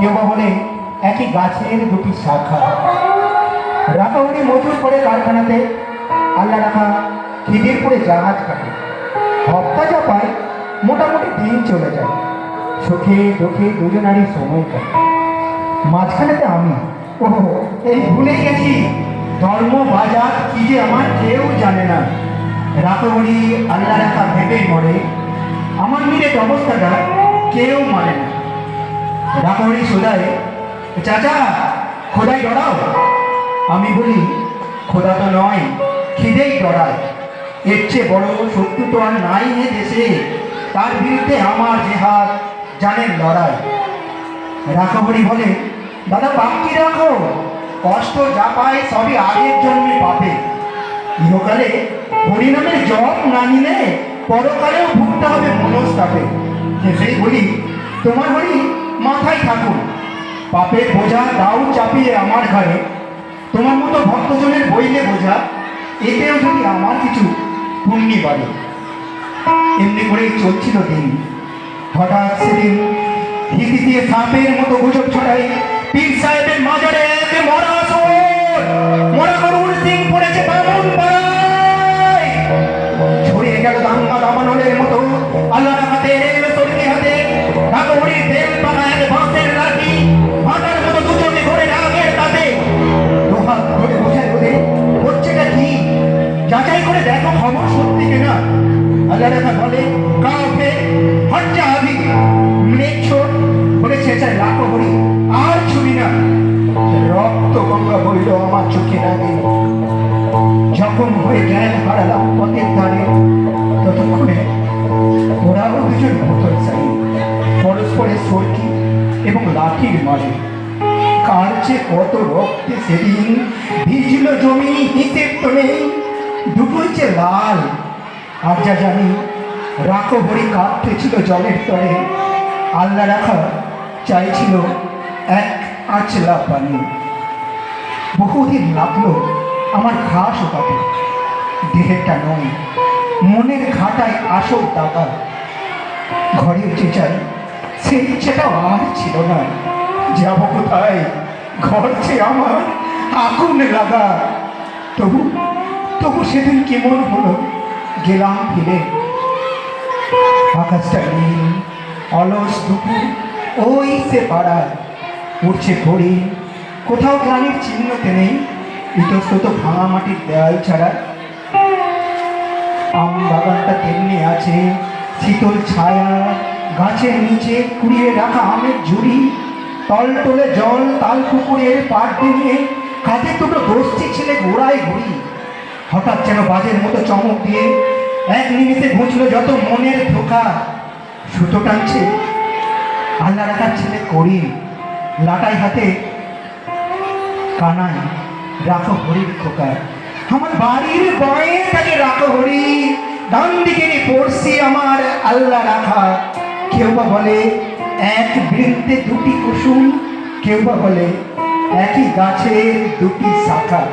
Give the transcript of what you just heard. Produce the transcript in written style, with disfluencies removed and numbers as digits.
কেউ বা বলে একই গাছের দুটি শাখা। রাখাহরি মজুর করে কারখানাতে, আল্লাহ রাখা খিদিরপুরে জাহাজ কাটে। হপ্তা যা পায় মোটামুটি দিন চলে যায়, সুখে দুঃখে দুজনারই সময় কাটে। মাঝখানেতে আমি, ও এই ভুলে গেছি, ধর্ম বাজার কি যে আমার কেউ জানে না। রাখাহরি আল্লাহ রাখা ভেবেই মরে, আমার নিরেট অবস্থাটা কেউ মানে না। রাখাহরি সোজায়, চাচা খোদাই ডরাও। আমি বলি, খোদা তো নয়, খিদেই ডরায়। এর চেয়ে বড় শত্রু তো আর নাই হে দেশে, তার বিরুদ্ধে আমার জেহাদ, জানের লড়াই। রাখাহরি বলে, দাদা বাকি রাখো, কষ্ট যা পায় সবই আগের জন্মে পাবে। ইহকালে হরিনামের জপ না নিলে পরকালেও ভুগতে হবে মনস্তাপে। সেই বলি, তোমার হরি মাথায় থাকুন, পাপের বোঝা দাও চাপিয়ে আমার ঘরে। তোমার মতো ভক্তজনের বইলে বোঝা, এতেও যদি আমার কিছু পুণ্যি বাড়ে। এমনি করেই চলছিল দিন। হঠাৎ সেদিন হিতি দিয়ে সাপের মতো গুজব ছড়াই, পীর সাহেবের মাজারে এক মরা মরা গরুর সিং পড়েছে বামন পাড়ায়। ছড়িয়ে গেল দাঙ্গা দামানলের মতো আল্লাহ হাতে সরকি হাতে। রাখাহরি তেল পাকা এক বাঁশের লাঠি, হাঁটার মতো দুচোখে ঘুরে রাগের তাতে। লোহার ধরে বোঝায় ওদের হচ্ছেটা কি, যাচাই করে দেখো খবর সত্যি কিনা। আল্লাহ রাখা বলে, কাউকে হজ্জা হাবি মৃচ্ছ বলে চেঁচায় রাখাহরি, আর ছুরি না। রক্ত গঙ্গা বইল আমার চোখে লাগে, যখন হয়ে জ্ঞান হারালাম পথের ধারে। ততক্ষণে ওরাও দুজন বোতল চাই, পরস্পরের সরকি এবং লাঠির মারে। কার যে কত রক্তে সেদিন ভিজল জমি হিসেব তো নেই, দুটোই যে লাল। আর যা জানি, রাখাহরি কাঁদতেছিল জলের তরে, আল্লাহ রাখা চাইছিল এক আঁচলা পানি। বহুদিন লাগলো আমার ঘা শুকাতে, দেহেরটা নয় মনের ঘাটায় আসল টাকা। ঘরের চেঁচাই, সেই ইচ্ছেটাও আর ছিল না। যাব কোথায়, ঘর যে আমার আগুন লাগা। তবু তবু সেদিন কেমন হলো, গেলাম ফিরে। আকাশটা নীল, অলস দুপুর, ওই সে পাড়ায় উঠছে ঘড়ি। কোথাও গ্লানির চিহ্নতে নেই, ইতস্তত ভাঙা মাটির দেয়াল ছাড়া। আম বাগানটা তেমনি আছে, শীতল ছায়া, গাছের নিচে কুড়িয়ে রাখা আমের ঝুড়ি, তলতলে জল, তাল পুকুরের পাট ডিঙিয়ে কাঁধে দুটো দোস্তি ছেলে ঘোড়ায় ঘুরি। হঠাৎ যেন বাজের মতো চমক দিয়ে এক নিমিষে ঘুঁচল যত মনের ধোকা। সুতো টানছে আল্লাহ রাখার ছেলে করি, লাটাই হাতে কানাই রাখাহরির খোকা। আমার বাড়ির বয়ে থাকে রাখাহরি, ডান দিকে পড়ছি আমার আল্লাহ রাখা। কেউ বা বলে এক বৃন্তে দুটি কুসুম, কেউ বা বলে একই গাছের দুটি শাখা।